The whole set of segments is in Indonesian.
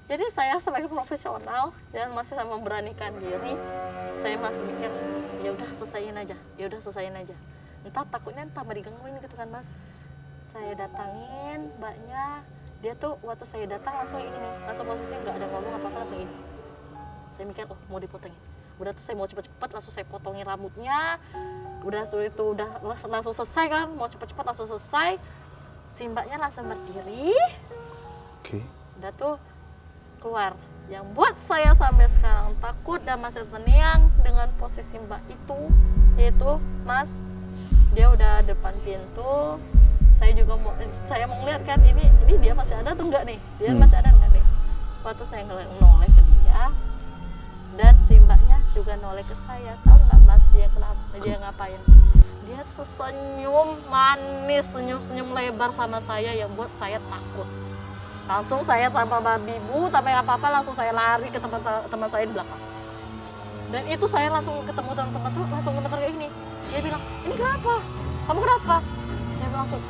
Jadi saya sebagai profesional dan masih saya memberanikan diri, saya masih mikir ya udah selesaiin aja, ya udah selesaiin aja. Entar takutnya tambah digangguin gitu kan mas. Saya datangin mbaknya, dia tuh waktu saya datang langsung ini, langsung posisi nggak ada ngomong apa-apa langsung ini. Saya mikir oh mau dipotongin. Udah tuh saya mau cepet-cepet langsung saya potongin rambutnya. Udah itu udah langsung selesai kan, mau cepet-cepet langsung selesai. Si mbaknya langsung berdiri. Oke. Udah tuh keluar. Yang buat saya sampai sekarang takut dan masih terngiang dengan posisi mbak itu, yaitu mas, dia udah depan pintu. Saya juga saya mau ngeliat kan ini dia masih ada tuh enggak nih, dia masih ada enggak nih. Waktu saya noleh ke dia dan si mbaknya juga noleh ke saya, tahu nggak mas dia kenapa, dia ngapain? Dia sesenyum manis, senyum lebar sama saya yang buat saya takut. Langsung saya tanpa babi bu, tanpa apa-apa langsung saya lari ke tempat teman saya di belakang. Dan itu saya langsung ketemu teman-teman tuh langsung gemeter kayak gini. Dia bilang, ini kenapa? Kamu kenapa? Saya langsung,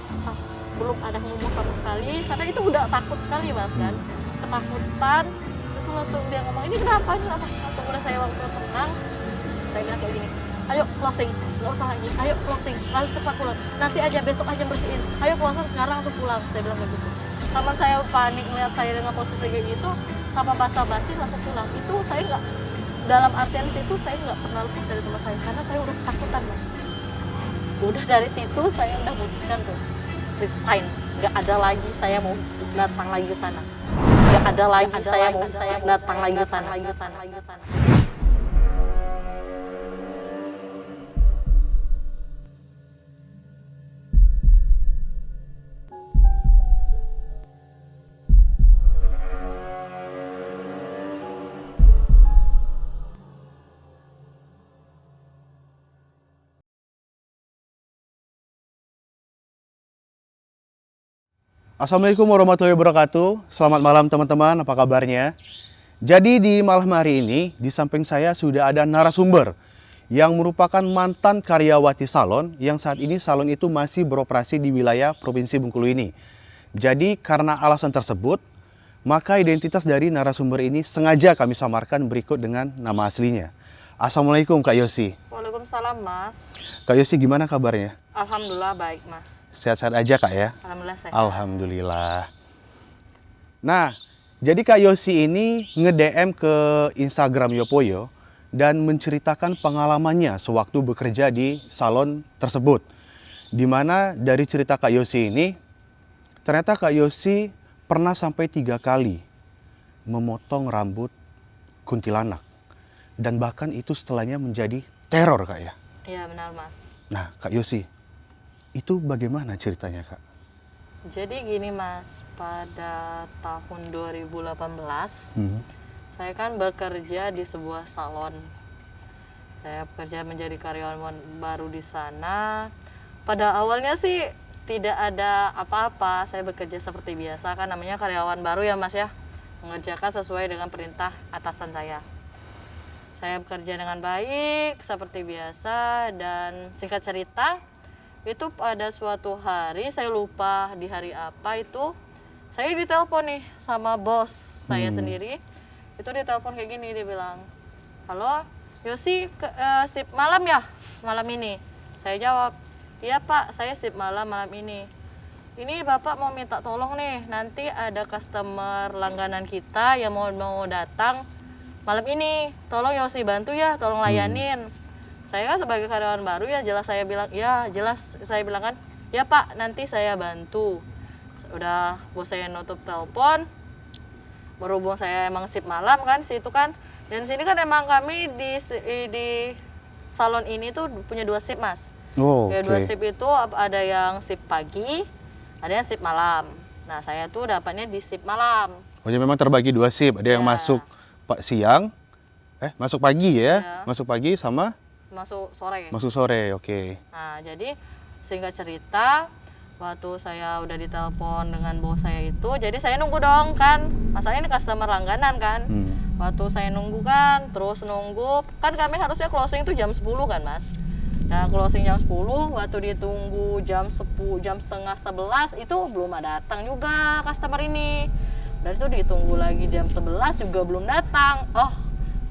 belum ada ngomong sama sekali, karena itu udah takut sekali mas kan. Ketakutan, itu langsung dia ngomong, ini kenapa? Ini kenapa? Langsung udah saya waktu tenang, saya bilang kayak gini, ayo closing, nggak usah lagi, ayo closing, langsung cepat pulang. Nanti aja, besok aja bersihin, ayo closing sekarang langsung pulang. Saya bilang kayak gitu. Teman saya panik melihat saya dengan posisi kayak gitu, tanpa basa-basi langsung pulang. Itu saya nggak, dalam artian situ saya nggak pernah lepas dari teman saya karena saya udah ketakutan mas. Udah dari situ saya udah memutuskan tuh resign, nggak ada lagi saya mau datang lagi ke sana, nggak ada lagi saya mau datang lagi ke sana. Assalamualaikum warahmatullahi wabarakatuh. Selamat malam teman-teman, apa kabarnya? Jadi di malam hari ini, di samping saya sudah ada narasumber yang merupakan mantan karyawati salon yang saat ini salon itu masih beroperasi di wilayah Provinsi Bengkulu ini. Jadi karena alasan tersebut, maka identitas dari narasumber ini sengaja kami samarkan berikut dengan nama aslinya. Assalamualaikum Kak Yosi. Waalaikumsalam mas. Kak Yosi gimana kabarnya? Alhamdulillah baik mas. Sehat-sehat aja Kak ya? Alhamdulillah sehat. Alhamdulillah. Nah, jadi Kak Yosi ini nge-DM ke Instagram Yopoyo dan menceritakan pengalamannya sewaktu bekerja di salon tersebut. Dimana dari cerita Kak Yosi ini, ternyata Kak Yosi pernah sampai 3 kali memotong rambut kuntilanak. Dan bahkan itu setelahnya menjadi teror Kak ya? Iya benar mas. Nah Kak Yosi, itu bagaimana ceritanya Kak? Jadi gini mas, pada tahun 2018 saya kan bekerja di sebuah salon. Saya bekerja menjadi karyawan baru di sana. Pada awalnya sih tidak ada apa-apa, saya bekerja seperti biasa kan, namanya karyawan baru ya mas ya, mengerjakan sesuai dengan perintah atasan saya. Saya bekerja dengan baik seperti biasa dan singkat cerita itu pada suatu hari saya lupa di hari apa itu saya ditelepon nih sama bos saya sendiri. Itu ditelepon kayak gini, dia bilang, halo Yosi, sip malam ya malam ini? Saya jawab, iya pak saya sip malam ini. Ini bapak mau minta tolong nih, nanti ada customer langganan kita yang mau datang malam ini, tolong Yosi bantu ya, tolong layanin. Saya kan sebagai karyawan baru ya jelas saya bilang, ya jelas saya bilang kan, ya pak nanti saya bantu. Udah bos saya nutup telepon, berhubung saya emang shift malam kan situ kan, dan sini kan emang kami di salon ini tuh punya 2 shift mas. Oh, ya, 2 shift itu ada yang shift pagi, ada yang shift malam. Nah saya tuh dapatnya di shift malam. Oh ya memang terbagi 2 shift, ada yang masuk siang, masuk pagi ya, masuk pagi sama masuk sore. Masuk sore, oke. Nah, jadi singkat cerita, waktu saya udah ditelepon dengan bos saya itu, jadi saya nunggu dong kan. Masalahnya ini customer langganan kan. Waktu saya nunggu kan, terus nunggu, kan kami harusnya closing itu jam 10 kan, Mas. Nah, closing jam 10, waktu ditunggu jam 10, jam setengah 11 itu belum ada datang juga customer ini. Dan itu ditunggu lagi jam 11 juga belum datang. Oh,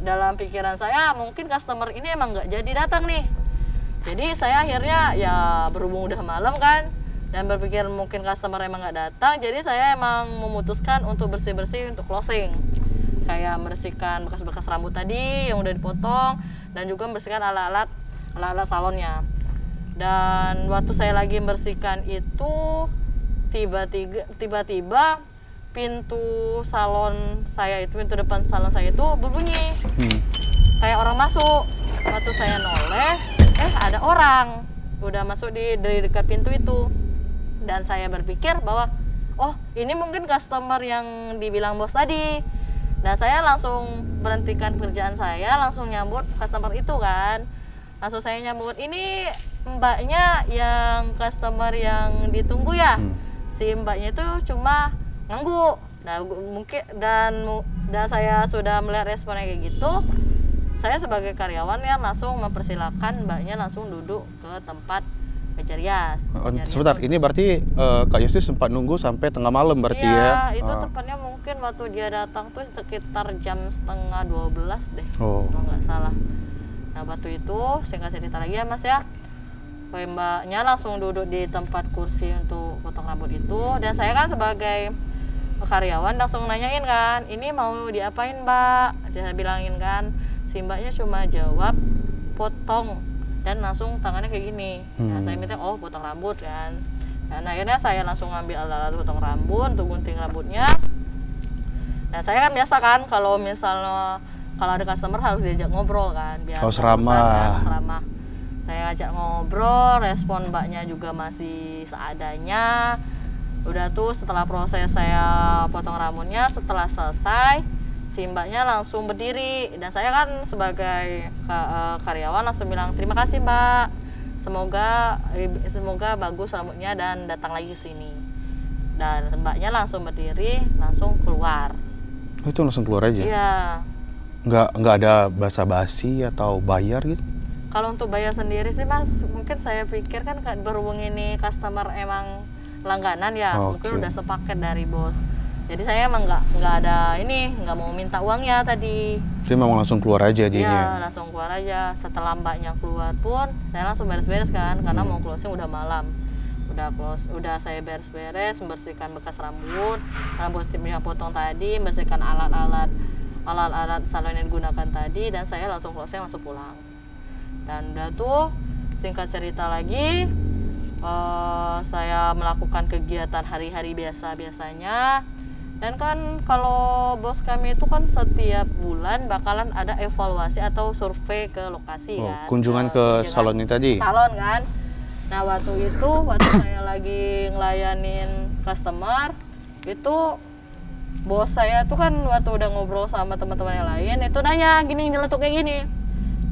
dalam pikiran saya mungkin customer ini emang nggak jadi datang nih. Jadi saya akhirnya ya berhubung udah malam kan, dan berpikir mungkin customer emang nggak datang, jadi saya emang memutuskan untuk bersih-bersih untuk closing. Kayak membersihkan bekas-bekas rambut tadi yang udah dipotong, dan juga membersihkan alat-alat salonnya. Dan waktu saya lagi membersihkan itu tiba-tiba pintu salon saya itu, pintu depan salon saya itu berbunyi. Kayak orang masuk. Waktu saya noleh, ada orang udah masuk dari dekat pintu itu. Dan saya berpikir bahwa oh, ini mungkin customer yang dibilang bos tadi. Dan saya langsung berhentikan pekerjaan saya, langsung nyambut customer itu kan. Langsung saya nyambut, ini mbaknya yang customer yang ditunggu ya. Si mbaknya itu cuma ngangguk. Nah, mungkin dan saya sudah melihat responnya kayak gitu. Saya sebagai karyawan ya langsung mempersilahkan mbaknya langsung duduk ke tempat meja rias. Sebentar, ini berarti Kak Yosi sempat nunggu sampai tengah malam berarti ya? Iya, itu tepatnya mungkin waktu dia datang tuh sekitar jam setengah 12 deh, kalau nggak salah. Nah, waktu itu singkat cerita lagi ya Mas ya, mbaknya langsung duduk di tempat kursi untuk potong rambut itu, dan saya kan sebagai karyawan langsung nanyain kan, ini mau diapain mbak? Dia bilangin kan, si mbaknya cuma jawab potong, dan langsung tangannya kayak gini. Nah, saya minta oh potong rambut kan. Dan akhirnya saya langsung ngambil alat-alat potong rambut untuk gunting rambutnya. Nah, saya kan biasa kan kalau misalnya kalau ada customer harus diajak ngobrol kan, biar harus ramah. Saya ajak ngobrol, respon mbaknya juga masih seadanya. Udah tuh setelah proses saya potong rambutnya, setelah selesai si mbaknya langsung berdiri, dan saya kan sebagai karyawan langsung bilang terima kasih mbak, semoga bagus rambutnya dan datang lagi ke sini. Dan mbaknya langsung berdiri, langsung keluar. Itu langsung keluar aja? Iya. Nggak ada basa-basi atau bayar gitu? Kalau untuk bayar sendiri sih Mas, mungkin saya pikir kan berhubung ini customer emang langganan ya, mungkin udah sepaket dari bos. Jadi saya emang nggak ada nggak mau minta uangnya tadi. Jadi memang langsung keluar aja dianya? Iya, langsung keluar aja. Setelah mbaknya keluar pun saya langsung beres-beres kan, karena mau closing udah malam. Udah saya beres-beres, membersihkan bekas rambut yang potong tadi, membersihkan alat-alat salon yang digunakan tadi, dan saya langsung closing, langsung pulang. Dan udah tuh singkat cerita lagi, saya melakukan kegiatan hari-hari biasanya. Dan kan kalau bos kami itu kan setiap bulan bakalan ada evaluasi atau survei ke lokasi kan. Kunjungan ke salon ini tadi? Salon kan. Nah, waktu saya lagi ngelayanin customer, itu bos saya tuh kan waktu udah ngobrol sama teman-teman yang lain, itu nanya gini, nyeletuk kayak gini.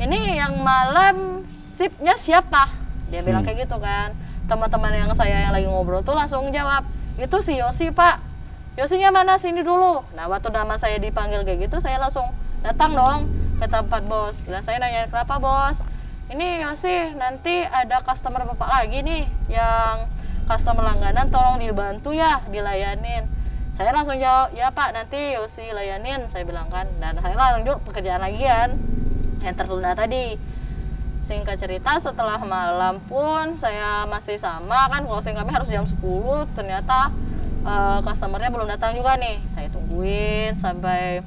Ini yang malam sipnya siapa? Dia bilang kayak gitu kan. Teman-teman yang saya yang lagi ngobrol tuh langsung jawab, itu si Yosi pak. Yosinya mana, sini dulu. Nah, waktu nama saya dipanggil kayak gitu, saya langsung datang dong ke tempat bos. Dan saya nanya, kenapa bos? Ini Yosi, nanti ada customer bapak lagi nih, yang customer langganan, tolong dibantu ya, dilayanin. Saya langsung jawab, ya pak, nanti Yosi layanin, saya bilang kan. Dan saya lanjut pekerjaan lagi kan, yang tertunda tadi. Singkat cerita, setelah malam pun saya masih sama kan, closing kami harus jam 10, ternyata customernya belum datang juga nih. Saya tungguin sampai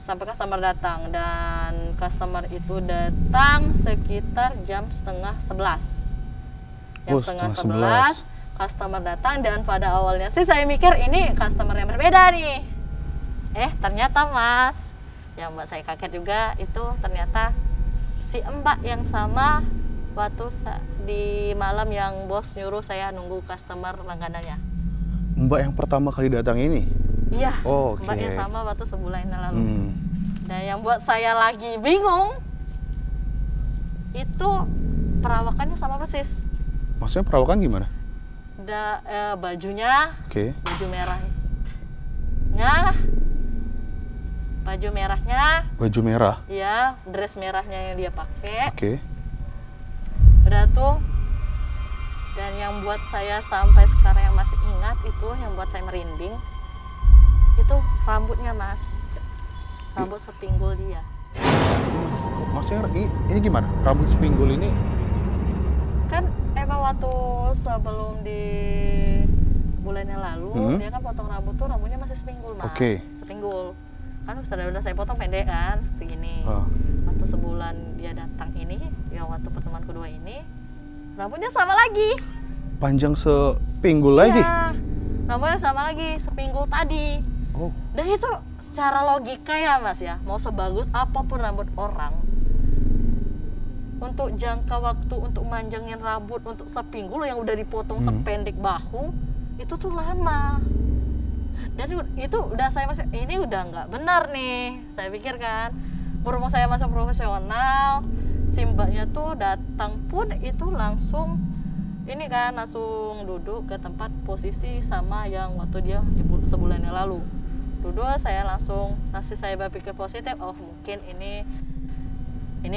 customer datang, dan customer itu datang sekitar jam setengah 11. Jam setengah 11 customer datang, dan pada awalnya sih saya mikir ini customer yang berbeda nih. Ternyata Mas, yang buat saya kaget juga itu ternyata si mbak yang sama waktu di malam yang bos nyuruh saya nunggu customer langganannya. Mbak yang pertama kali datang ini? Iya, mbak yang sama waktu sebulan yang lalu. Dan yang buat saya lagi bingung, itu perawakannya sama persis. Maksudnya perawakan gimana? Bajunya, baju merahnya. Baju merah? Iya, dress merahnya yang dia pakai. Udah tuh. Dan yang buat saya sampai sekarang yang masih ingat itu, yang buat saya merinding, Itu rambutnya mas, rambut sepinggul dia. Maksudnya ini gimana? Rambut sepinggul ini? Kan emang waktu sebelum di bulan yang lalu dia kan potong rambut tuh rambutnya masih sepinggul mas. Sepinggul kan udah saya potong pendek kan segini. Waktu sebulan dia datang ini, ya waktu pertemuan kedua ini rambutnya sama lagi, panjang sepinggul lagi. Rambutnya sama lagi sepinggul tadi. Dan itu secara logika ya mas ya, mau sebagus apapun rambut orang, untuk jangka waktu untuk manjangin rambut untuk sepinggul yang udah dipotong sependek bahu itu tuh lama. Dan itu udah saya masuk, ini udah nggak benar nih, saya pikir kan. Berhubung saya masuk profesional, si mbaknya tuh datang pun itu langsung ini kan, langsung duduk ke tempat posisi sama yang waktu dia sebulan yang lalu duduk. Saya langsung ngasih, saya berpikir positif, oh mungkin ini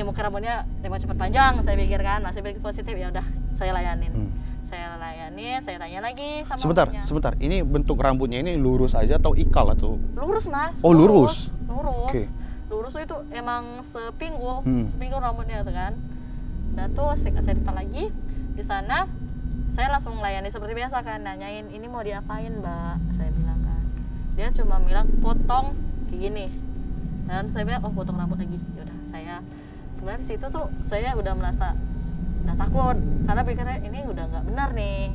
mungkin rambutnya emang cepat panjang, saya pikir kan, masih berpikir positif. Ya udah saya layanin. Saya tanya lagi sama Sebentar. Ini bentuk rambutnya ini lurus aja atau ikal atau? Lurus mas. Lurus. Lurus itu emang sepinggul, sepinggul rambutnya itu kan. Dan tuh saya cerita lagi di sana, saya langsung melayani seperti biasa kan, nanyain ini mau diapain mbak, saya bilang kan. Dia cuma bilang potong kayak gini. Dan saya bilang oh potong rambut lagi. Yaudah, saya sebenarnya di situ tuh saya udah merasa udah takut karena pikirnya ini udah nggak benar nih.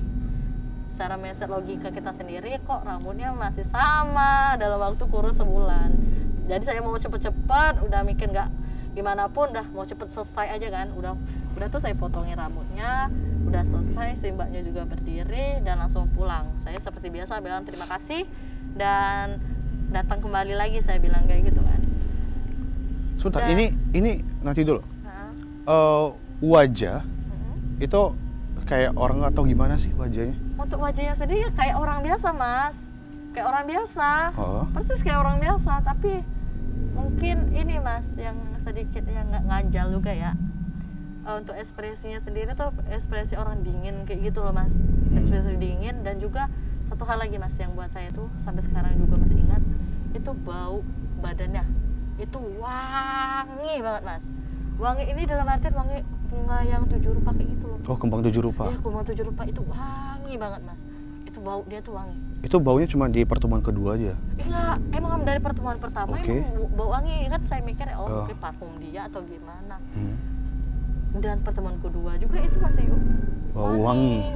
Secara mindset logika kita sendiri kok rambutnya masih sama dalam waktu kurun sebulan. Jadi saya mau cepet-cepet, udah mikir nggak gimana pun, udah mau cepet selesai aja kan. Udah tuh saya potongin rambutnya, udah selesai, si mbaknya juga berdiri dan langsung pulang. Saya seperti biasa bilang terima kasih dan datang kembali lagi, saya bilang kayak gitu kan. Sebentar, ini nanti dulu. Wajah itu kayak orang atau gimana sih wajahnya? Untuk wajahnya sendiri kayak orang biasa mas, kayak orang biasa, persis kayak orang biasa, tapi mungkin ini mas yang sedikit yang nggak ngajal juga ya. Untuk ekspresinya sendiri tuh ekspresi orang dingin kayak gitu loh mas, ekspresi dingin. Dan juga satu hal lagi mas yang buat saya tuh sampai sekarang juga masih ingat, itu bau badannya itu wangi banget mas. Wangi ini dalam artian wangi bunga yang 7 rupa kayak gitu loh. Oh, kembang 7 rupa. Iya, kembang 7 rupa itu wangi banget mas. Itu bau dia tuh wangi. Itu baunya cuma di pertemuan kedua aja? Enggak, emang dari pertemuan pertama emang bau wangi kan. Saya mikir mungkin parfum dia atau gimana. Dan pertemuan kedua juga itu masih bau wangi.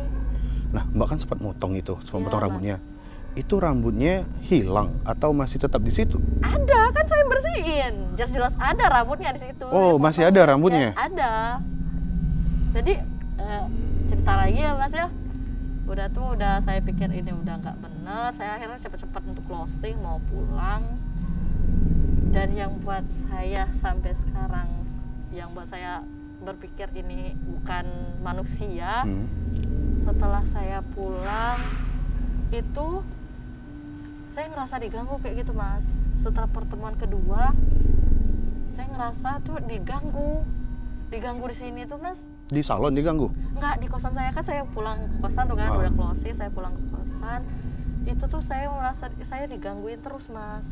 Nah, mbak kan sempat motong itu, potong rambutnya. Itu rambutnya hilang atau masih tetap di situ? Ada, kan saya bersihin. Jelas-jelas ada rambutnya di situ. Oh, masih ada rambutnya? Ada. Jadi cerita lagi ya mas ya. Udah saya pikir ini udah nggak benar. Saya akhirnya cepet-cepet untuk closing mau pulang. Dan yang buat saya sampai sekarang, yang buat saya berpikir ini bukan manusia, setelah saya pulang itu saya ngerasa diganggu kayak gitu mas. Setelah pertemuan kedua saya ngerasa tuh diganggu di sini tuh mas. Di salon diganggu? Enggak, di kosan saya kan. Saya pulang ke kosan tuh kan, udah closing, saya pulang ke kosan. Itu tuh saya merasa saya digangguin terus mas.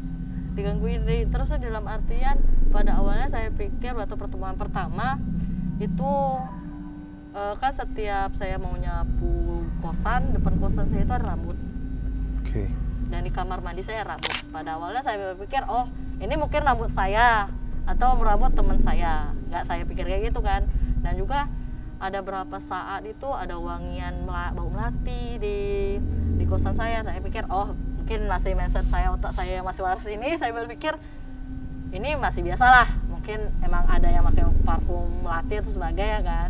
Terus dalam artian pada awalnya saya pikir waktu pertemuan pertama itu kan setiap saya mau nyapu kosan, depan kosan saya itu ada rambut. Dan di kamar mandi saya rambut. Pada awalnya saya berpikir oh ini mungkin rambut saya atau rambut teman saya, nggak saya pikir kayak gitu kan. Dan juga ada berapa saat itu ada wangian bau melati di kosan saya. Saya pikir oh mungkin masih mindset saya, otak saya yang masih waras ini, saya berpikir ini masih biasa lah, mungkin emang ada yang pakai parfum melati atau sebagainya kan.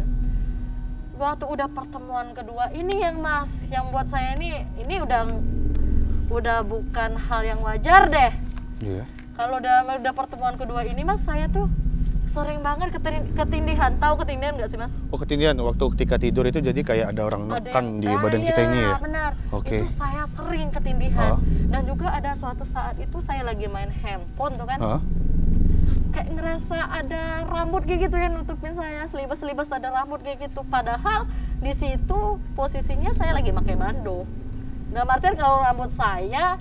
Waktu udah pertemuan kedua ini yang mas, yang buat saya ini udah bukan hal yang wajar deh. Kalau udah pertemuan kedua ini mas, saya tuh sering banget ketindihan. Tahu ketindihan nggak sih mas? Oh, ketindihan waktu ketika tidur itu jadi kayak ada orang nekan di badan kita ini ya? Benar. Itu saya sering ketindihan. Dan juga ada suatu saat itu saya lagi main handphone tuh kan. Kayak ngerasa ada rambut kayak gitu yang nutupin saya, selibas ada rambut kayak gitu. Padahal di situ posisinya saya lagi pakai bando. Dalam artian kalau rambut saya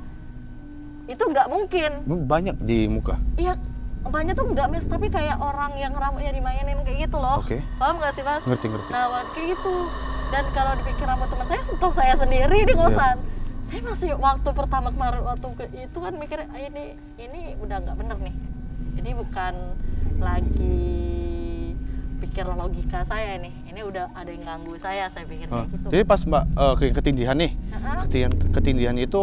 Itu nggak mungkin. Banyak di muka. Iya, banyak tuh nggak mes, tapi kayak orang yang rambutnya dimainin kayak gitu loh. Oke. Paham nggak sih mas? Ngerti. Nah, kayak gitu. Dan kalau dipikir rambut teman saya, sentuh saya sendiri di kosan. Saya masih waktu pertama kemarin waktu itu kan mikir ini udah nggak bener nih. Ini bukan lagi pikir logika saya nih. Ini udah ada yang ganggu saya pikir kayak gitu. Jadi pas Mbak ketindihan nih, ketindihan itu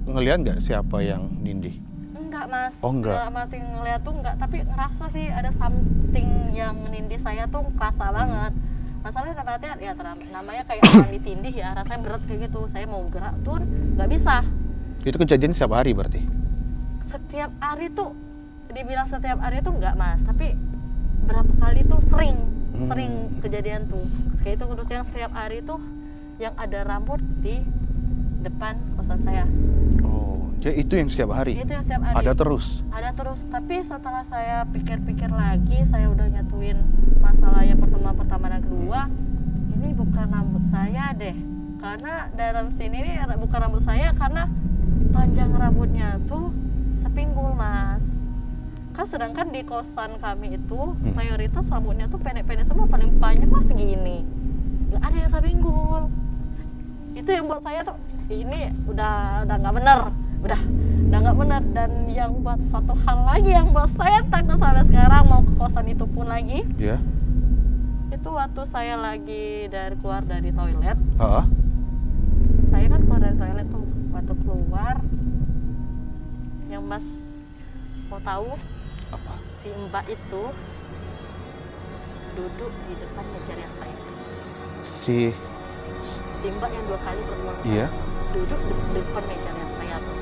ngelihat nggak siapa yang nindih? Enggak mas. Oh enggak. Nggak mati ngeliat tuh enggak, tapi ngerasa sih ada something yang menindih saya tuh kerasa banget. Masalahnya katanya ya namanya kayak orang ditindih ya, rasanya berat kayak gitu. Saya mau gerak tuh nggak bisa. Itu kejadian setiap hari berarti? Setiap hari tuh, dibilang setiap hari tuh enggak mas, tapi berapa kali tuh sering kejadian tuh. Kayak itu terus yang setiap hari tuh yang ada rambut di depan kosan saya. Oh, jadi itu yang setiap hari? Itu yang setiap hari. Ada terus? Ada terus, tapi setelah saya pikir-pikir lagi, saya udah nyatuin masalah yang pertama dan kedua, ini bukan rambut saya deh. Karena dalam sini ini bukan rambut saya, karena panjang rambutnya tuh sepinggul mas. Kan sedangkan di kosan kami itu mayoritas rambutnya tuh pendek-pendek semua, paling panjang lah segini. Gak ada yang sepinggul. Itu yang buat saya tuh, ini udah nggak bener. Udah nggak benar. Dan yang buat satu hal lagi yang buat saya takut sampai sekarang mau ke kosan itu pun lagi, itu waktu saya lagi keluar dari toilet. Saya kan keluar dari toilet tuh, waktu keluar yang mas mau tahu apa? Si mbak itu duduk di depan meja rias saya. Si mbak yang 2 kali pertemuan duduk di depan meja rias saya mas.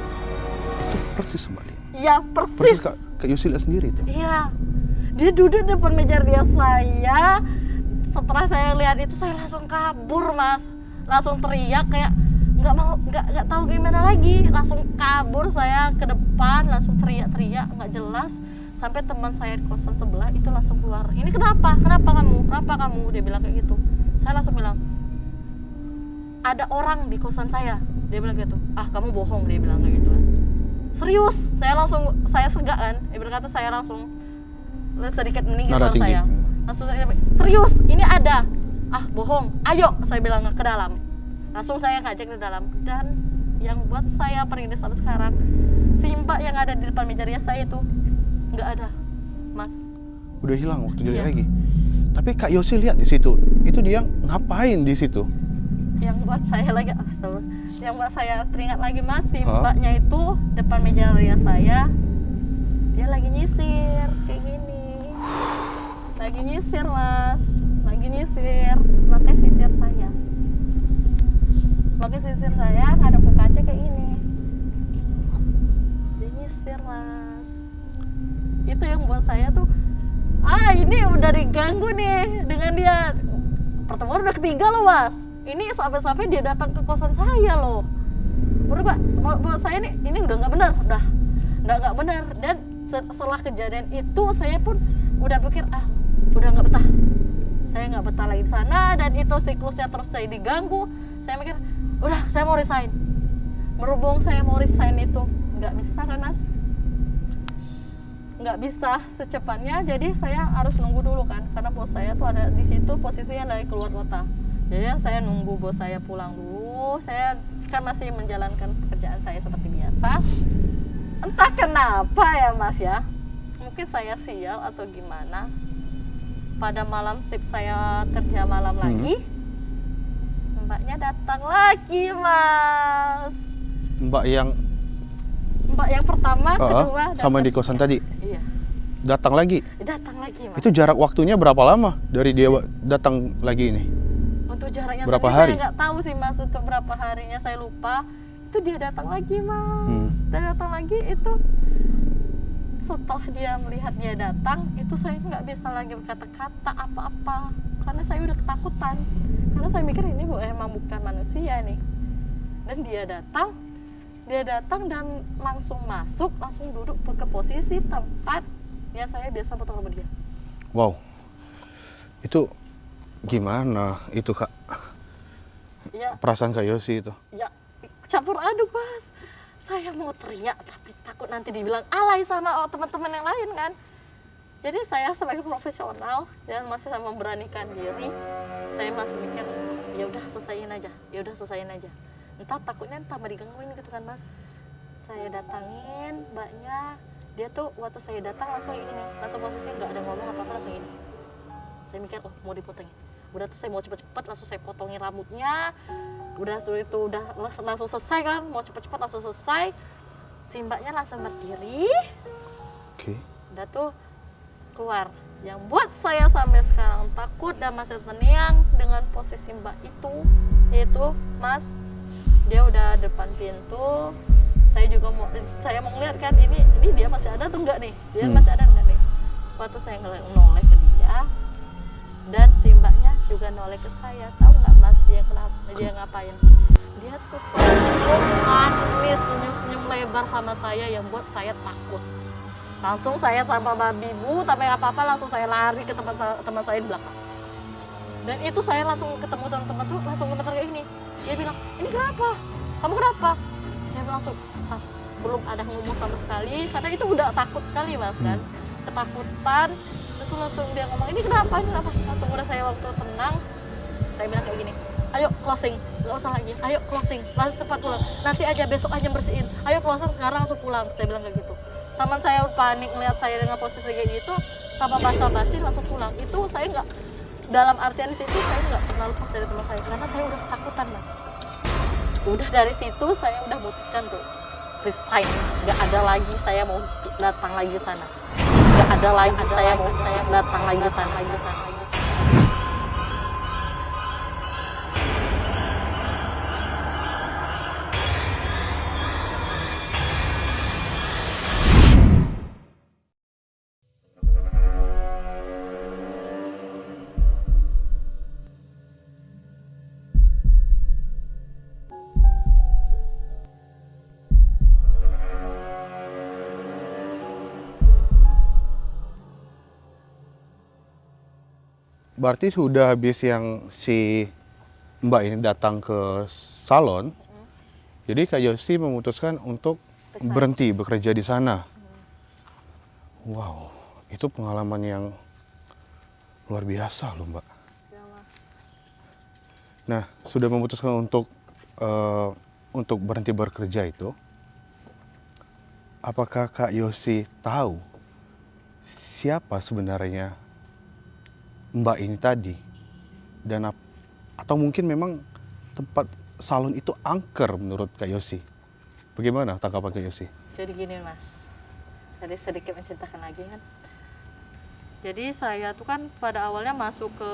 Itu persis sama dia? Iya persis. Kak Yosi lihat sendiri tuh? Iya, dia duduk di depan meja rias saya. Setelah saya lihat itu saya langsung kabur mas, langsung teriak kayak nggak tahu gimana lagi, langsung kabur saya ke depan, langsung teriak nggak jelas, sampai teman saya di kosan sebelah itu langsung keluar, ini kenapa kamu, dia bilang kayak gitu. Saya langsung bilang ada orang di kosan saya, dia bilang gitu. Kamu bohong, dia bilang kayak gitu. Serius, saya segak kan, dia berkata, saya langsung sedikit meninggi suara saya, langsung saya serius, ini ada. Bohong, ayo, saya bilang ke dalam. Langsung saya ngajak ke dalam, dan yang buat saya merinding sampai sekarang, si mbak yang ada di depan meja rias saya itu nggak ada, mas. Udah hilang waktu dilihat lagi. Tapi Kak Yosi lihat di situ, itu dia ngapain di situ? Yang buat saya lagi, yang buat saya teringat lagi mas, si mbaknya itu depan meja rias saya, dia lagi nyisir kayak gini, lagi nyisir mas, lagi nyisir, makanya sisir saya. Pakai sisir saya ngadep ke kaca kayak gini, dia nyisir mas. Itu yang buat saya tuh, ini udah diganggu nih dengan dia. Pertemuan udah ketiga loh mas, ini sampai dia datang ke kosan saya loh. Buat saya ini udah nggak benar, udah nggak benar. Dan setelah kejadian itu saya pun udah pikir udah nggak betah, saya nggak betah lagi di sana, dan itu siklusnya terus saya diganggu. Saya mikir udah, saya mau resign. Berhubung saya mau resign itu nggak bisa kan mas, nggak bisa secepatnya, jadi saya harus nunggu dulu kan, karena bos saya tuh ada di situ, posisinya dari keluar kota. Jadi saya nunggu bos saya pulang dulu, saya kan masih menjalankan pekerjaan saya seperti biasa. Entah kenapa ya mas ya, mungkin saya sial atau gimana, pada malam shift saya kerja malam lagi, mbaknya datang lagi mas. Mbak yang pertama, kedua sama di kosan tadi? Iya. Datang lagi mas. Itu jarak waktunya berapa lama dari dia datang lagi ini? Untuk jaraknya berapa hari? Saya nggak tahu sih mas, untuk berapa harinya saya lupa. Itu dia datang lagi mas. Dia datang lagi itu, setelah dia melihat dia datang, itu saya nggak bisa lagi berkata-kata apa-apa, karena saya udah ketakutan. Karena saya mikir ini emang bukan manusia nih. Dan dia datang dan langsung masuk, langsung duduk ke posisi tempat yang saya biasa bertemu sama dia. Wow, itu gimana itu kak? Ya, perasaan Kak Yosi itu? Ya campur aduk mas. Saya mau teriak tapi takut nanti dibilang alay sama teman-teman yang lain kan. Jadi saya sebagai profesional dan masih saya memberanikan diri, saya masih mikir ya udah selesaiin aja. Entar takutnya tambah digangguin gitu kan mas. Saya datangin mbaknya, dia tuh waktu saya datang langsung ini, langsung posisi nggak ada ngomong apa-apa langsung ini. Saya mikir oh mau dipotongin. Udah tuh saya mau cepet-cepet langsung saya potongin rambutnya. Udah itu udah langsung selesai kan, mau cepet-cepet langsung selesai. Si mbaknya langsung berdiri. Oke. Udah tuh keluar. Yang buat saya sampai sekarang takut dan masih terngiang dengan posisi mbak itu, yaitu mas, dia udah depan pintu. Saya juga mau ngeliat kan ini dia masih ada tuh enggak nih, dia masih ada enggak nih. Waktu saya noleh ke dia dan si mbaknya juga noleh ke saya, tahu nggak mas dia ngapain? Dia senyum lebar sama saya yang buat saya takut. Langsung saya tanpa babi bu, tanpa apa-apa langsung saya lari ke teman saya di belakang. Dan itu saya langsung ketemu teman-teman tuh langsung gemetar kayak gini. Dia bilang, ini kenapa? Kamu kenapa? Saya langsung belum ada ngomong sama sekali karena itu udah takut sekali mas kan, ketakutan. Itu langsung dia ngomong ini kenapa? Langsung udah saya waktu tenang, saya bilang kayak gini, ayo closing, nggak usah lagi, ayo closing, langsung cepat pulang. Nanti aja besok aja bersihin. Ayo closing sekarang langsung pulang. Saya bilang kayak gitu. Teman saya panik melihat saya dengan posisi kayak gitu, tanpa basa-basi langsung pulang. Itu saya nggak, dalam artian di situ saya nggak pernah lepas dari teman saya karena saya udah ketakutan mas. Udah dari situ saya udah memutuskan tuh resign, nggak ada lagi saya mau datang lagi ke sana, nggak ada lagi saya mau datang lagi ke sana. Berarti sudah habis yang si Mbak ini datang ke salon, jadi Kak Yosi memutuskan untuk berhenti bekerja di sana. Wow, itu pengalaman yang luar biasa loh Mbak. Ya, Mas. Nah, sudah memutuskan untuk berhenti bekerja itu, apakah Kak Yosi tahu siapa sebenarnya Mbak ini tadi, dan atau mungkin memang tempat salon itu angker menurut Kak Yosi? Bagaimana tanggapan Kak Yosi? Jadi gini mas, tadi sedikit menceritakan lagi kan. Jadi saya tuh kan pada awalnya masuk ke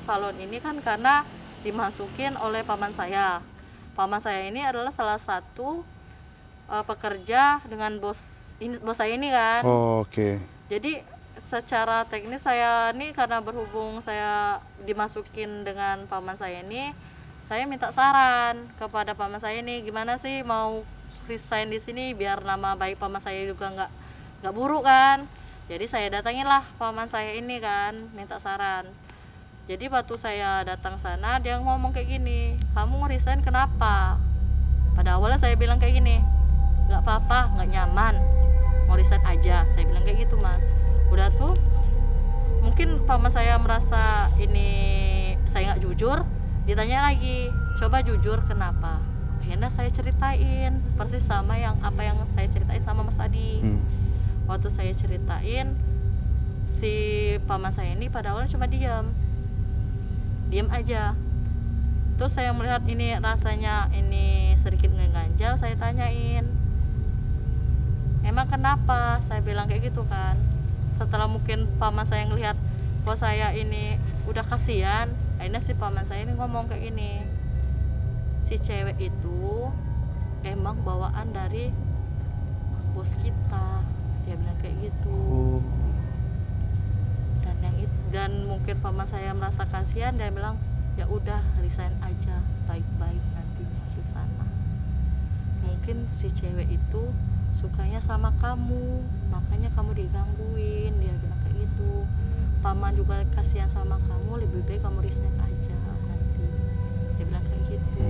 salon ini kan karena dimasukin oleh paman saya. Paman saya ini adalah salah satu pekerja dengan bos saya ini kan. Oh, oke. Jadi secara teknis saya ini karena berhubung saya dimasukin dengan paman saya ini, saya minta saran kepada paman saya ini gimana sih mau resign di sini biar nama baik paman saya juga nggak buruk kan. Jadi saya datanginlah paman saya ini kan, minta saran. Jadi waktu saya datang sana dia ngomong kayak gini, kamu resign kenapa? Pada awalnya saya bilang kayak gini, nggak apa-apa, nggak nyaman, mau resign aja. Saya bilang kayak gitu mas. Udah tuh mungkin paman saya merasa ini saya nggak jujur, ditanya lagi, coba jujur kenapa. Akhirnya saya ceritain persis sama apa yang saya ceritain sama Mas Adi. Waktu saya ceritain, si paman saya ini pada awalnya cuma diam aja. Terus saya melihat ini rasanya ini sedikit ngeganjal, saya tanyain, emang kenapa? Saya bilang kayak gitu kan. Setelah mungkin paman saya ngelihat bahwa saya ini udah kasihan, akhirnya si paman saya ini ngomong kayak gini, si cewek itu emang bawaan dari bos kita, dia bilang kayak gitu. Dan mungkin paman saya merasa kasihan, dia bilang ya udah resign aja, baik-baik nanti di sana. Mungkin si cewek itu sukanya sama kamu, makanya kamu digangguin, dia bilang kayak gitu. Paman juga kasihan sama kamu, lebih baik kamu resign aja nanti, dia bilang kayak gitu.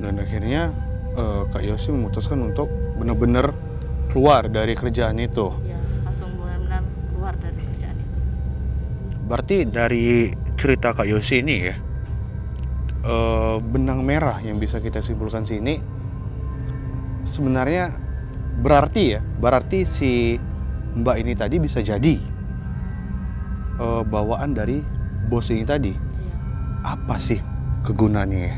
Dan akhirnya Kak Yosi memutuskan untuk benar-benar keluar dari kerjaan itu. Ya, langsung benar-benar keluar dari kerjaan itu. Berarti dari cerita Kak Yosi ini ya, benang merah yang bisa kita simpulkan sini sebenarnya berarti si Mbak ini tadi bisa jadi bawaan dari bos ini tadi. Iya. Apa sih kegunaannya ya?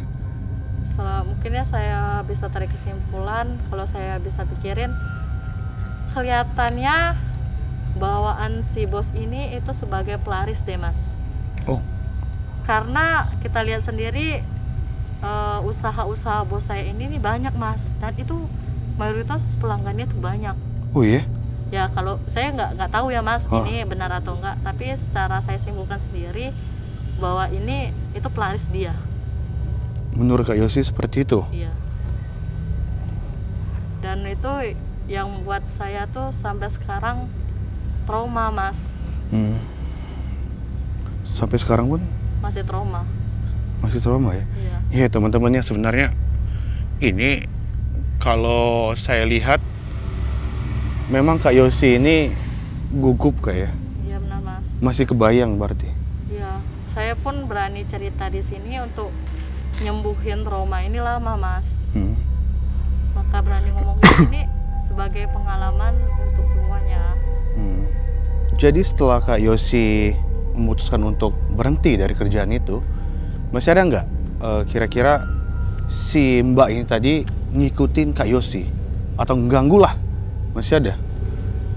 Mungkin ya saya bisa tarik kesimpulan, kalau saya bisa pikirin, kelihatannya bawaan si bos ini itu sebagai pelaris deh mas. Oh. Karena kita lihat sendiri usaha-usaha bos saya ini nih banyak mas, dan itu mayoritas pelanggannya tuh banyak. Oh iya? Ya kalau saya nggak tahu ya mas, Oh. ini benar atau enggak, tapi secara saya simpulkan sendiri bahwa ini itu pelaris dia. Menurut Kak Yosi seperti itu? Iya. Dan itu yang buat saya tuh sampai sekarang trauma mas. Sampai sekarang pun Masih trauma. masih trauma ya? Iya. Iya teman-temannya, sebenarnya ini kalau saya lihat memang Kak Yosi ini gugup kayak, Iya benar mas. masih kebayang berarti. Iya. Saya pun berani cerita di sini untuk nyembuhin trauma ini lama mas. Maka berani ngomong ini sebagai pengalaman untuk semuanya. Jadi setelah Kak Yosi memutuskan untuk berhenti dari kerjaan itu, masih ada nggak kira-kira si Mbak ini tadi ngikutin Kak Yosi atau mengganggu lah? Masih ada?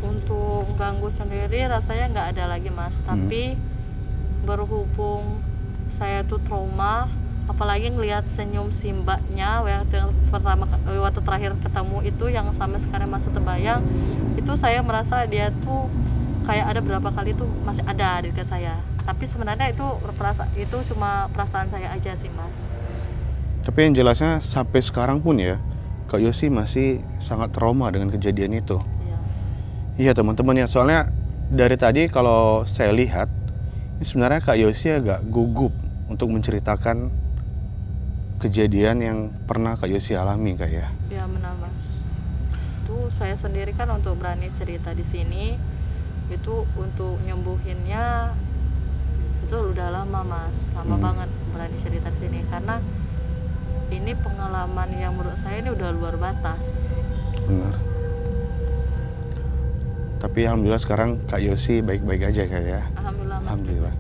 Untuk ganggu sendiri rasanya nggak ada lagi mas. Tapi berhubung saya tuh trauma, apalagi ngelihat senyum si mbaknya waktu terakhir ketemu itu yang sampai sekarang masih terbayang, itu saya merasa dia tuh kayak ada berapa kali tuh masih ada di dekat saya. Tapi sebenarnya itu cuma perasaan saya aja sih mas. Tapi yang jelasnya sampai sekarang pun ya, Kak Yosi masih sangat trauma dengan kejadian itu. Iya. Iya teman-teman ya, soalnya dari tadi kalau saya lihat, ini sebenarnya Kak Yosi agak gugup untuk menceritakan kejadian yang pernah Kak Yosi alami Kak ya. Ya benar mas. Itu saya sendiri kan untuk berani cerita di sini, itu untuk nyembuhinnya itu udah lama mas, lama banget berani cerita di sini karena ini pengalaman yang menurut saya ini udah luar batas. Benar. Tapi alhamdulillah sekarang Kak Yosi baik-baik aja Kak ya. Alhamdulillah mas. Alhamdulillah.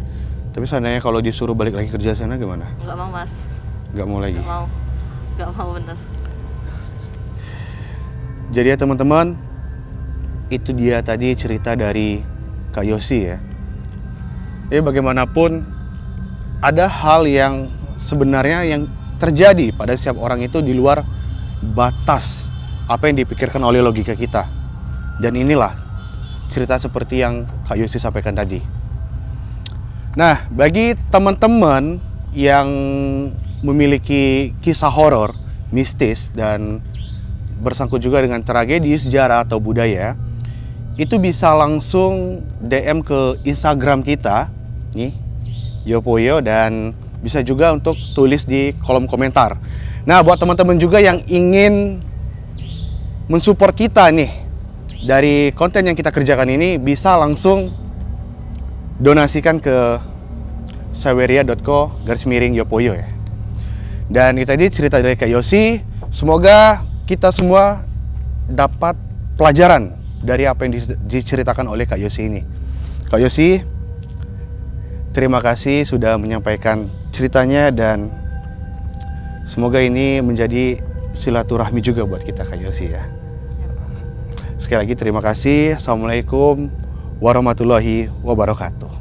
Tapi seandainya kalau disuruh balik lagi kerja sana gimana? Nggak mau mas. Nggak mau lagi? Nggak mau bener. Jadi ya teman-teman, itu dia tadi cerita dari Kak Yosi ya. Ya bagaimanapun ada hal yang sebenarnya yang terjadi pada setiap orang itu di luar batas apa yang dipikirkan oleh logika kita. Dan inilah cerita seperti yang Kak Yosi sampaikan tadi. Nah, bagi teman-teman yang memiliki kisah horor, mistis, dan bersangkut juga dengan tragedi sejarah atau budaya, itu bisa langsung DM ke Instagram kita, nih, Yopoyo, dan bisa juga untuk tulis di kolom komentar. Nah, buat teman-teman juga yang ingin mensupport kita nih, dari konten yang kita kerjakan ini, bisa langsung donasikan ke saweria.co/Yopoyo ya. Dan itu tadi cerita dari Kak Yosi. Semoga kita semua dapat pelajaran dari apa yang diceritakan oleh Kak Yosi ini. Kak Yosi, terima kasih sudah menyampaikan ceritanya dan semoga ini menjadi silaturahmi juga buat kita Kak Yosi ya. Sekali lagi terima kasih. Assalamualaikum warahmatullahi wabarakatuh.